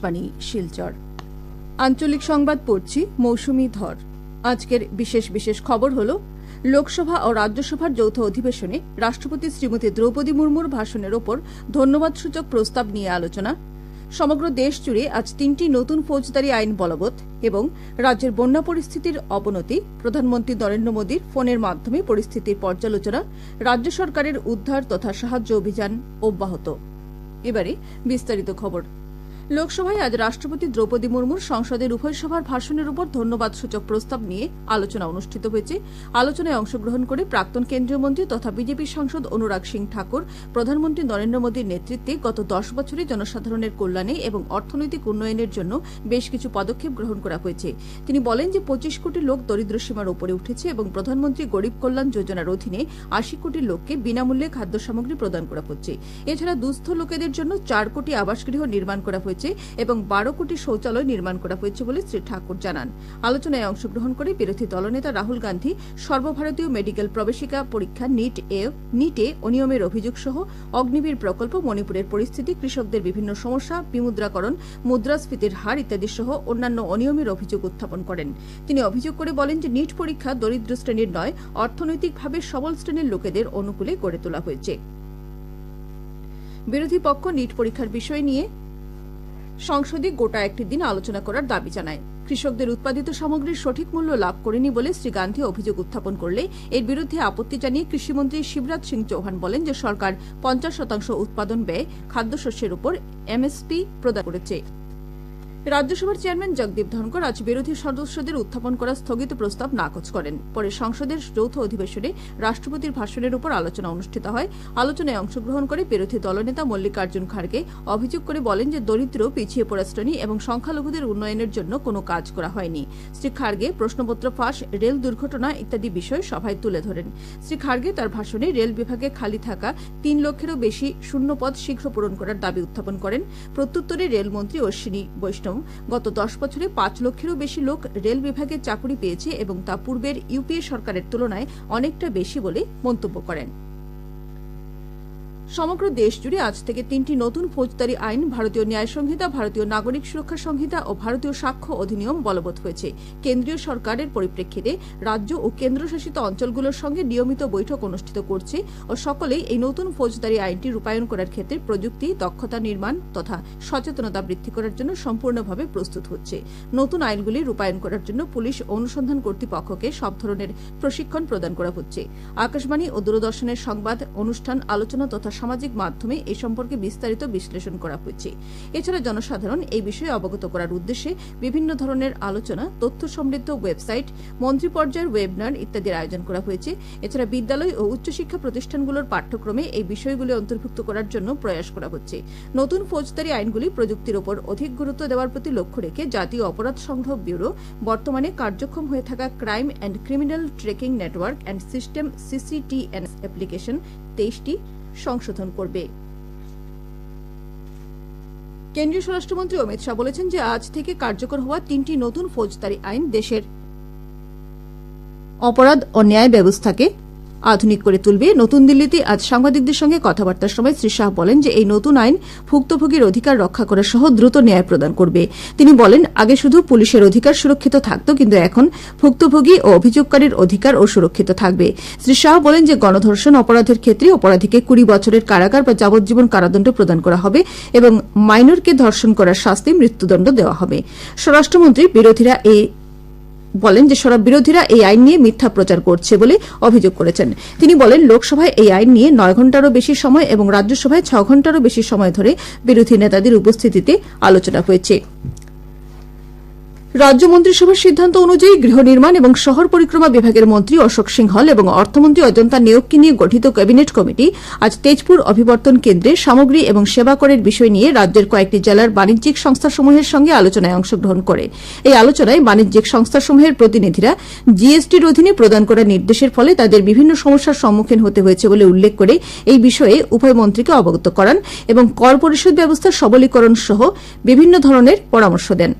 আকাশবাণী শিলচর। আঞ্চলিক সংবাদ পড়ছি মৌসুমী ধর। আজকের বিশেষ বিশেষ খবর হল, লোকসভা ও রাজ্যসভার যৌথ অধিবেশনে রাষ্ট্রপতি শ্রীমতী দ্রৌপদী মুর্মুর ভাষণের ওপর ধন্যবাদসূচক প্রস্তাব নিয়ে আলোচনা। সমগ্র দেশ জুড়ে আজ ৩টি নতুন ফৌজদারি আইন বলবৎ এবং রাজ্যের বন্যা পরিস্থিতির অবনতি। প্রধানমন্ত্রী নরেন্দ্র মোদীর ফোনের মাধ্যমে পরিস্থিতির পর্যালোচনা। রাজ্য সরকারের উদ্ধার তথা সাহায্য অভিযান অব্যাহত। এবারে বিস্তারিত খবর। লোকসভায় আজ রাষ্ট্রপতি দ্রৌপদী মুর্মুর সংসদের উভয় সভার ভাষণের উপর ধন্যবাদসূচক প্রস্তাব নিয়ে আলোচনা অনুষ্ঠিত হয়েছে। আলোচনায় অংশগ্রহণ করে প্রাক্তন কেন্দ্রীয় মন্ত্রী তথা বিজেপি সাংসদ অনুরাগ সিং ঠাকুর প্রধানমন্ত্রী নরেন্দ্র মোদীর নেতৃত্বে গত 10 বছরে জনসাধারণের কল্যাণে এবং অর্থনৈতিক উন্নয়নের জন্য বেশ কিছু পদক্ষেপ গ্রহণ করা হয়েছে। তিনি বলেন যে 25 কোটি লোক দরিদ্র সীমার উপরে উঠেছে এবং প্রধানমন্ত্রী গরিব কল্যাণ যোজনার অধীনে 80 কোটি লোককে বিনামূল্যে খাদ্য সামগ্রী প্রদান করা হচ্ছে। এছাড়া দুস্থ লোকেদের জন্য 4 কোটি আবাসগৃহ নির্মাণ করা হয়েছে এবং 12 কোটি শৌচালয় নির্মাণ করা হয়েছে বলে শ্রী ঠাকুর জানান। আলোচনায় অংশগ্রহণ করে বিরোধী দলনেতা রাহুল গান্ধী সর্বভারতীয় মেডিকেল প্রবেশিকা পরীক্ষা নিটে অনিয়মের অভিযোগ সহ অগ্নিবীর প্রকল্প, মণিপুরের পরিস্থিতি, কৃষকদের বিভিন্ন সমস্যা, বিমুদ্রাকরণ, মুদ্রাস্ফীতির হার ইত্যাদি সহ অন্যান্য অনিয়মের অভিযোগ উত্থাপন করেন। তিনি অভিযোগ করে বলেন যে নিট পরীক্ষা দরিদ্র শ্রেণীর নয়, অর্থনৈতিকভাবে সবল শ্রেণীর লোকেদের অনুকূলে গড়ে তোলা হয়েছে। বিরোধী পক্ষ নিট পরীক্ষার বিষয় নিয়ে সংসদে গোটা একটি দিন আলোচনা করার দাবি জানায়। কৃষকদের উৎপাদিত সামগ্রীর সঠিক মূল্য লাভ করেনি বলে শ্রী গান্ধী অভিযোগ উত্থাপন করলে এর বিরুদ্ধে আপত্তি জানিয়ে কৃষিমন্ত্রী শিবরাজ সিং চৌহান বলেন যে সরকার 50% উৎপাদন ব্যয় খাদ্যশস্যের উপর এমএসপি প্রদান করেছে। রাজ্যসভার চেয়ারম্যান জগদীপ ধনকর আজ বিরোধী সদস্যদের উত্থাপন করা স্থগিত প্রস্তাব নাকচ করেন। পরে সংসদের যৌথ অধিবেশনে রাষ্ট্রপতির ভাষণের উপর আলোচনা অনুষ্ঠিত হয়। আলোচনায় অংশগ্রহণ করে বিরোধী দলনেতা মল্লিকার্জুন খাড়গে অভিযোগ করে বলেন যে দরিদ্র, পিছিয়ে পড়া শ্রেণী এবং সংখ্যালঘুদের উন্নয়নের জন্য কোনো কাজ করা হয়নি। শ্রী খাড়গে প্রশ্নপত্র ফাঁস, রেল দুর্ঘটনা ইত্যাদি বিষয় সভায় তুলে ধরেন। শ্রী খাড়গে তার ভাষণে রেল বিভাগে খালি থাকা 3 লক্ষেরও বেশি শূন্যপদ শীঘ্র পূরণ করার দাবি উত্থাপন করেন। প্রত্যুত্তরে রেলমন্ত্রী অশ্বিনী বৈষ্ণব গত 10 বছরে 5 লক্ষেরও বেশি লোক রেল বিভাগে চাকরি পেয়েছে এবং তা পূর্বের ইউপিএ সরকারের তুলনায় অনেকটা বেশি বলে মন্তব্য করেন। সমগ্র দেশ জুড়ে আজ থেকে 3টি নতুন ফৌজদারি আইন, ভারতীয় ন্যায় সংহিতা, ভারতীয় নাগরিক সুরক্ষা সংহিতা ও ভারতীয় সাক্ষ্য অধিনিয়ম বলবৎ হয়েছে। কেন্দ্রীয় সরকারের পরিপ্রেক্ষিতে রাজ্য ও কেন্দ্রশাসিত অঞ্চলগুলোর সঙ্গে নিয়মিত বৈঠক অনুষ্ঠিত করছে ও সকলেই এই নতুন ফৌজদারি আইনটি রূপায়ণ করার ক্ষেত্রে প্রযুক্তি, দক্ষতা নির্মাণ তথা সচেতনতা বৃদ্ধি করার জন্য সম্পূর্ণভাবে প্রস্তুত হচ্ছে। নতুন আইনগুলি রূপায়ণ করার জন্য পুলিশ ও অনুসন্ধান কর্তৃপক্ষকে সব ধরনের প্রশিক্ষণ প্রদান করা হচ্ছে। আকাশবাণী ও দূরদর্শনের সংবাদ, অনুষ্ঠান, আলোচনা তথা সামাজিক মাধ্যমে এই সম্পর্কে বিস্তারিত বিশ্লেষণ করা হয়েছে। এছাড়া জনসাধারণ এই বিষয়ে অবগত করার উদ্দেশ্যে বিভিন্ন ধরনের আলোচনা, তথ্য সমৃদ্ধ ওয়েবসাইট, মন্ত্রী পর্যায়ের ওয়েবিনার ইত্যাদির আয়োজন করা হয়েছে। এছাড়া বিদ্যালয় ও উচ্চশিক্ষা প্রতিষ্ঠানগুলোর পাঠ্যক্রমে এই বিষয়গুলি অন্তর্ভুক্ত করার জন্য প্রয়াস করা হচ্ছে। নতুন ফৌজদারি আইনগুলি প্রযুক্তির উপর অধিক গুরুত্ব দেওয়ার প্রতি লক্ষ্য রেখে জাতীয় অপরাধ সংগ্রহ ব্যুরো বর্তমানে কার্যক্ষম হয়ে থাকা crime and criminal tracking network and system CCTNS application 23টি সংশোধন করবে। কেন্দ্রীয় স্বরাষ্ট্রমন্ত্রী অমিত শাহ বলেছেন যে আজ থেকে কার্যকর হওয়া 3টি নতুন ফৌজদারি আইন দেশের অপরাধ ও ন্যায় ব্যবস্থাকে আধুনিক করে তুলবে। নতুন দিল্লিতে আজ সাংবাদিকদের সঙ্গে কথাবার্তার সময় শ্রী শাহ বলেন যে এই নতুন আইন ভুক্তভোগীর অধিকার রক্ষা করা সহ দ্রুত ন্যায় প্রদান করবে। তিনি বলেন, আগে শুধু পুলিশের অধিকার সুরক্ষিত থাকত, কিন্তু এখন ভুক্তভোগী ও অভিযোগকারীর অধিকার ও সুরক্ষিত থাকবে। শ্রী শাহ বলেন যে গণধর্ষণ অপরাধের ক্ষেত্রে অপরাধীকে 20 বছরের কারাগার বা যাবজ্জীবন কারাদণ্ড প্রদান করা হবে এবং মাইনরকে ধর্ষণ করার শাস্তি মৃত্যুদণ্ড দেওয়া হবে। স্বরাষ্ট্রমন্ত্রী বলেন যে বিরোধীরা এই আইন নিয়ে মিথ্যা প্রচার করছে বলে অভিযোগ করেছেন। তিনি বলেন, লোকসভায় এই আইন নিয়ে 9 ঘণ্টারও বেশি সময় এবং রাজ্যসভায় 6 ঘণ্টারও বেশি সময় ধরে বিরোধী নেতাদের উপস্থিতিতে আলোচনা হয়েছে। রাজ্য মন্ত্রিসভার সিদ্ধান্ত অনুযায়ী গৃহ নির্মাণ এবং শহর পরিক্রমা বিভাগের মন্ত্রী অশোক সিংহল এবং অর্থমন্ত্রী অজন্তা নেওগকে নিয়ে গঠিত ক্যাবিনেট কমিটি আজ তেজপুর অভিবর্তন কেন্দ্রে সামগ্রী এবং সেবা করের বিষয় নিয়ে রাজ্যের কয়েকটি জেলার বাণিজ্যিক সংস্থাসমূহের সঙ্গে আলোচনায় অংশগ্রহণ করে। এই আলোচনায় বাণিজ্যিক সংস্থাসমূহের প্রতিনিধিরা জিএসটির অধীনে প্রদান করা নির্দেশের ফলে তাদের বিভিন্ন সমস্যার সম্মুখীন হতে হয়েছে বলে উল্লেখ করে এই বিষয়ে উভয় মন্ত্রীকে অবগত করান এবং কর পরিশোধ ব্যবস্থার সবলীকরণ সহ বিভিন্ন ধরনের পরামর্শ দেন।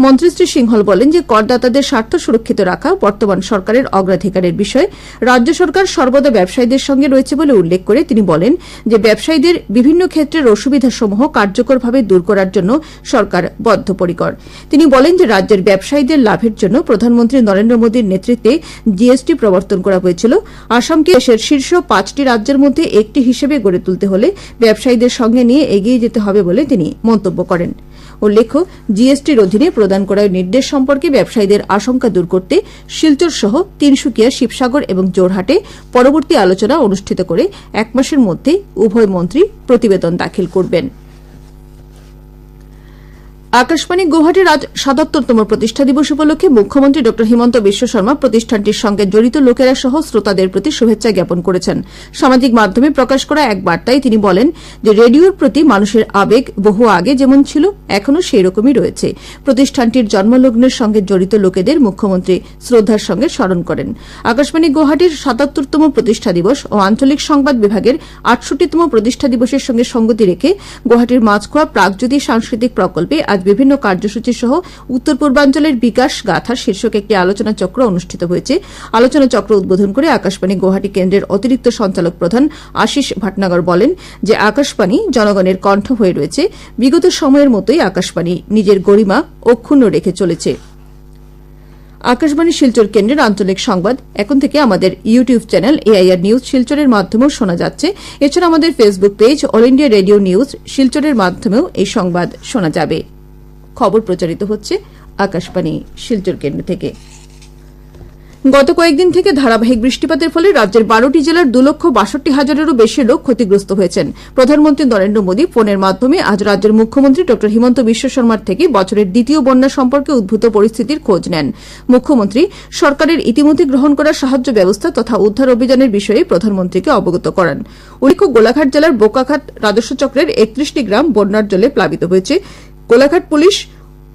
মন্ত্রী শ্রী সিংহল বলেন যে করদাতাদের স্বার্থ সুরক্ষিত রাখা বর্তমান সরকারের অগ্রাধিকারের বিষয়। রাজ্য সরকার সর্বদা ব্যবসায়ীদের সঙ্গে রয়েছে বলে উল্লেখ করে তিনি বলেন যে ব্যবসায়ীদের বিভিন্ন ক্ষেত্রের অসুবিধাসমূহ কার্যকরভাবে দূর করার জন্য সরকার বদ্ধপরিকর। তিনি বলেন যে রাজ্যের ব্যবসায়ীদের লাভের জন্য প্রধানমন্ত্রী নরেন্দ্র মোদীর নেতৃত্বে জিএসটি প্রবর্তন করা হয়েছিল। আসামকে দেশের শীর্ষ 5টি রাজ্যের মধ্যে একটি হিসেবে গড়ে তুলতে হলে ব্যবসায়ীদের সঙ্গে নিয়ে এগিয়ে যেতে হবে বলে তিনি মন্তব্য করেন। উল্লেখ্য, জিএসটির অধীনে প্রদান করা নির্দেশ সম্পর্কে ব্যবসায়ীদের আশঙ্কা দূর করতে শিলচর সহ তিনসুকিয়া, শিবসাগর এবং জোরহাটে পরবর্তী আলোচনা অনুষ্ঠিত করে 1 মাসের মধ্যে উভয় মন্ত্রী প্রতিবেদন দাখিল করবেন। আকাশবাণী গৌহাটির আজ ৭৭তম প্রতিষ্ঠা দিবস উপলক্ষে মুখ্যমন্ত্রী ড হিমন্ত বিশ্ব শর্মা প্রতিষ্ঠানটির সঙ্গে জড়িত লোকেরা সহ শ্রোতাদের প্রতি শুভেচ্ছা জ্ঞাপন করেছেন। সামাজিক মাধ্যমে প্রকাশ করা এক বার্তায় তিনি বলেন যে রেডিওর প্রতি মানুষের আবেগ বহু আগে যেমন ছিল এখনও সেই রকমই রয়েছে। প্রতিষ্ঠানটির জন্মলগ্নের সঙ্গে জড়িত লোকেদের মুখ্যমন্ত্রী শ্রদ্ধার সঙ্গে স্মরণ করেন। আকাশবাণী গৌহাটির ৭৭তম প্রতিষ্ঠা দিবস ও আঞ্চলিক সংবাদ বিভাগের ৬৮তম প্রতিষ্ঠা দিবসের সঙ্গে সঙ্গতি রেখে গৌহাটির মাঝখোয়া প্রাগজ্যোতি সাংস্কৃতিক প্রকল্পে আজ বিভিন্ন কার্যসূচি সহ উত্তর পূর্বাঞ্চলের বিকাশ গাথা শীর্ষক একটি আলোচনা চক্র অনুষ্ঠিত হয়েছে। আলোচনা চক্র উদ্বোধন করে আকাশবাণী গৌহাটি কেন্দ্রের অতিরিক্ত সঞ্চালক প্রধান আশিস ভাটনাগর বলেন যে আকাশবাণী জনগণের কণ্ঠ হয়ে রয়েছে। বিগত সময়ের মতোই আকাশবাণী নিজের গরিমা অক্ষুণ্ণ রেখে চলেছে। আকাশবাণী শিলচর কেন্দ্রের আঞ্চলিক সংবাদ এখন থেকে আমাদের ইউটিউব চ্যানেল এআইআর নিউজ শিলচরের মাধ্যমেও শোনা যাচ্ছে। এছাড়া আমাদের Facebook page all India radio news শিলচরের মাধ্যমেও এই সংবাদ শোনা যাবে। খবর প্রচারিত হচ্ছে আকাশবাণী শিলচর কেন্দ্র থেকে। গত কয়েকদিন থেকে ধারাবাহিক বৃষ্টিপাতের ফলে রাজ্যের 12টি জেলার 2,62,000-এরও বেশি লোক ক্ষতিগ্রস্ত হয়েছেন। প্রধানমন্ত্রী নরেন্দ্র মোদী ফোনের মাধ্যমে আজ রাজ্যের মুখ্যমন্ত্রী ড হিমন্ত বিশ্ব শর্মার থেকে বছরের দ্বিতীয় বন্যা সম্পর্কে উদ্ভূত পরিস্থিতির খোঁজ নেন। মুখ্যমন্ত্রী সরকারের ইতিমধ্যে গ্রহণ করা সাহায্য ব্যবস্থা তথা উদ্ধার অভিযানের বিষয়ে প্রধানমন্ত্রীকে অবগত করান। উল্লেখ্য, গোলাঘাট জেলার বোকাখাত রাজস্ব চক্রের 31টি গ্রাম বন্যার জলে প্লাবিত হয়েছে। গোলাঘাট পুলিশ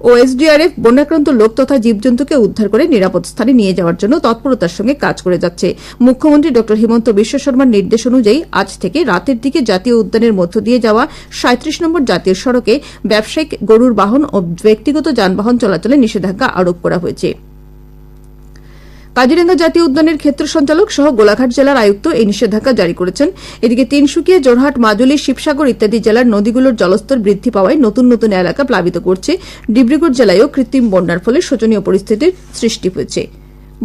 ও এসডিআরএফ বন্যাক্রান্ত লোক তথা জীবজন্তুকে উদ্ধার করে নিরাপদ স্থানে নিয়ে যাওয়ার জন্য তৎপরতার সঙ্গে কাজ করে যাচ্ছে। মুখ্যমন্ত্রী ড হিমন্ত বিশ্ব শর্মার নির্দেশ অনুযায়ী আজ থেকে রাতের দিকে জাতীয় উদ্যানের মধ্য দিয়ে যাওয়া 37 নম্বর জাতীয় সড়কে ব্যবসায়িক, গরুর বাহন ও ব্যক্তিগত যানবাহন চলাচলে নিষেধাজ্ঞা আরোপ করা হয়েছে। কাজিরাঙ্গা জাতীয় উদ্যানের ক্ষেত্র সঞ্চালক সহ গোলাঘাট জেলার আয়ুক্ত এই নিষেধাজ্ঞা জারি করেছেন। এদিকে তিনসুকিয়া, জোরহাট, মাজুলী, শিবসাগর ইত্যাদি জেলার নদীগুলোর জলস্তর বৃদ্ধি পাওয়ায় নতুন নতুন এলাকা প্লাবিত করছে। ডিব্রুগড় জেলায়ও কৃত্রিম বন্যার ফলে শোচনীয় পরিস্থিতির সৃষ্টি হয়েছে।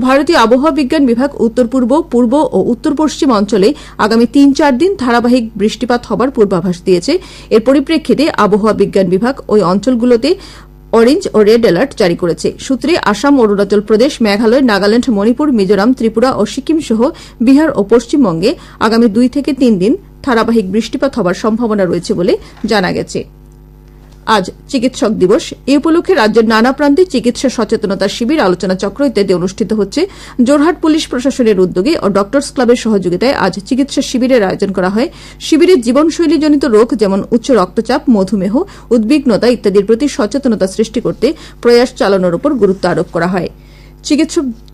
ভারতীয় আবহাওয়া বিজ্ঞান বিভাগ উত্তর পূর্ব, পূর্ব ও উত্তর পশ্চিম অঞ্চলে আগামী ৩-৪ দিন ধারাবাহিক বৃষ্টিপাত হবার পূর্বাভাস দিয়েছে। এর পরিপ্রেক্ষিতে আবহাওয়া বিজ্ঞান বিভাগ ওই অঞ্চলগুলোতে অরেঞ্জ ও রেড অ্যালার্ট জারি করেছে। সূত্রে আসাম, অরুণাচল প্রদেশ, মেঘালয়, নাগাল্যান্ড, মণিপুর, মিজোরাম, ত্রিপুরা ও সিকিম সহ বিহার ও পশ্চিমবঙ্গে আগামী 2 থেকে 3 দিন ধারাবাহিক বৃষ্টিপাত হবার সম্ভাবনা রয়েছে বলে জানা গেছে। আজ চিকিৎসক দিবস। এই উপলক্ষে রাজ্যের নানা প্রান্তে চিকিৎসা সচেতনতা শিবির, আলোচনা চক্র ইত্যাদি অনুষ্ঠিত হচ্ছে। জোরহাট পুলিশ প্রশাসনের উদ্যোগে ও ডক্টরস ক্লাবের সহযোগিতায় আজ চিকিৎসা শিবিরের আয়োজন করা হয়। শিবিরে জীবনশৈলীজনিত রোগ যেমন উচ্চ রক্তচাপ, মধুমেহ, উদ্বিগ্নতা ইত্যাদির প্রতি সচেতনতা সৃষ্টি করতে প্রয়াস চালানোর উপর গুরুত্ব আরোপ করা হয়।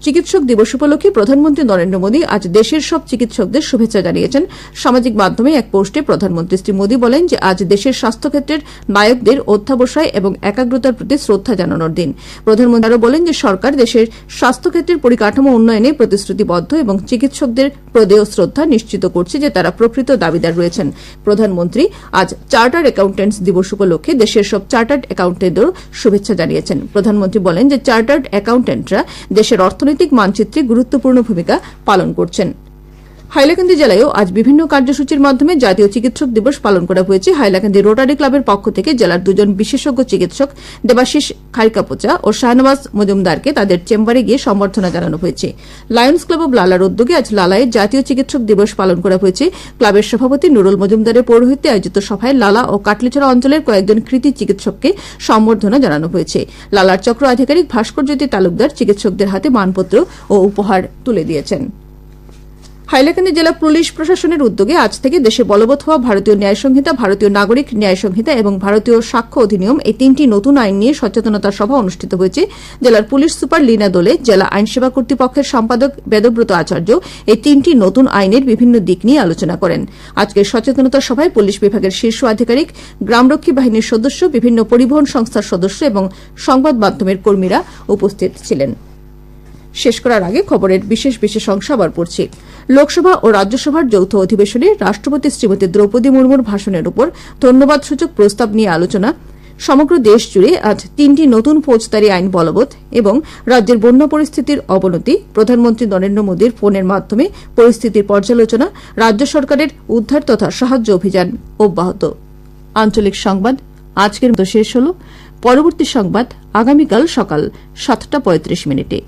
চিকিৎসক দিবস উপলক্ষে প্রধানমন্ত্রী নরেন্দ্র মোদী আজ দেশের সব চিকিৎসকদের শুভেচ্ছা জানিয়েছেন। সামাজিক মাধ্যমে এক পোস্টে প্রধানমন্ত্রী শ্রী মোদী বলেন যে আজ দেশের স্বাস্থ্যক্ষেত্রের নায়কদের অধ্যাবসায় এবং একাগ্রতার প্রতি শ্রদ্ধা জানানোর দিন। প্রধানমন্ত্রী আরও বলেন যে সরকার দেশের স্বাস্থ্যক্ষেত্রের পরিকাঠামো উন্নয়নে প্রতিশ্রুতিবদ্ধ এবং চিকিৎসকদের প্রদেয় শ্রদ্ধা নিশ্চিত করছে যে তারা প্রকৃত দাবিদার রয়েছেন। প্রধানমন্ত্রী আজ চার্টার্ড অ্যাকাউন্ট্যান্টস দিবস উপলক্ষে দেশের সব চার্টার্ড অ্যাকাউন্ট্যান্টদেরও শুভেচ্ছা জানিয়েছেন। প্রধানমন্ত্রী বলেন যে চার্টার্ড অ্যাকাউন্ট্যান্টরা দেশের অর্থনৈতিক মানচিত্রে গুরুত্বপূর্ণ ভূমিকা পালন করছেন। হাইলাকান্দি জেলায়ও আজ বিভিন্ন কার্যসূচির মাধ্যমে জাতীয় চিকিৎসক দিবস পালন করা হয়েছে। হাইলাকান্দি রোটারি ক্লাবের পক্ষ থেকে জেলার 2 জন বিশেষজ্ঞ চিকিৎসক দেবাশিস খারিকাপোচা ও শাহনওয়াজ মজুমদারকে তাদের চেম্বারে গিয়ে সম্বর্ধনা জানানো হয়েছে। লায়ন্স ক্লাব অব লালার উদ্যোগে আজ লালায় জাতীয় চিকিৎসক দিবস পালন করা হয়েছে। ক্লাবের সভাপতি নুরুল মজুমদারের পৌরোহিত্যে আয়োজিত সভায় লালা ও কাটলিছড়া অঞ্চলের কয়েকজন কৃতি চিকিৎসককে সম্বর্ধনা জানানো হয়েছে। লালার চক্র আধিকারিক ভাস্কর জ্যোতি তালুকদার চিকিৎসকদের হাতে মানপত্র ও উপহার তুলে দিয়েছেন। হাইলাকান্দি জেলা পুলিশ প্রশাসনের উদ্যোগে আজ থেকে দেশে বলবৎ হওয়া ভারতীয় ন্যায় সংহিতা, ভারতীয় নাগরিক ন্যায় সংহিতা এবং ভারতীয় সাক্ষ্য অধিনিয়ম এই তিনটি নতুন আইন নিয়ে সচেতনতা সভা অনুষ্ঠিত হয়েছে। জেলার পুলিশ সুপার লীনা দোলে, জেলা আইনসেবা কর্তৃপক্ষের সম্পাদক বেদব্রত আচার্য এই তিনটি নতুন আইনের বিভিন্ন দিক নিয়ে আলোচনা করেন। আজকের সচেতনতা সভায় পুলিশ বিভাগের শীর্ষ আধিকারিক, গ্রামরক্ষী বাহিনীর সদস্য, বিভিন্ন পরিবহন সংস্থার সদস্য এবং সংবাদ মাধ্যমের কর্মীরা উপস্থিত ছিলেন। শেষ করার আগে খবরের বিশেষ বিশেষ অংশ আবার পড়ছি। লোকসভা ও রাজ্যসভার যৌথ অধিবেশনে রাষ্ট্রপতি শ্রীমতী দ্রৌপদী মুর্মুর ভাষণের উপর ধন্যবাদসূচক প্রস্তাব নিয়ে আলোচনা। সমগ্র দেশ জুড়ে আজ তিনটি নতুন ফৌজদারি আইন বলবৎ এবং রাজ্যের বন্যা পরিস্থিতির অবনতি। প্রধানমন্ত্রী নরেন্দ্র মোদীর ফোনের মাধ্যমে পরিস্থিতির পর্যালোচনা। রাজ্য সরকারের উদ্ধার তথা সাহায্য অভিযান অব্যাহত। আঞ্চলিক সংবাদ আজকের মতো শেষ হল। পরবর্তী সংবাদ আগামীকাল সকাল 7:35 মিনিটে।